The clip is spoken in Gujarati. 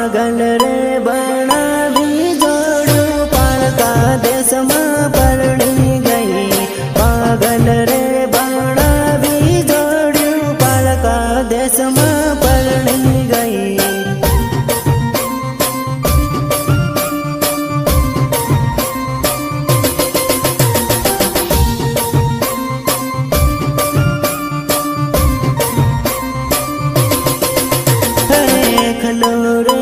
પાગલ રે બનાવી જોડ્યું પારકા દેશમાં પરણી ગઈ પાગલ રે બનાવી જોડ્યું પારકા દેશમાં પરણી ગઈ ખલો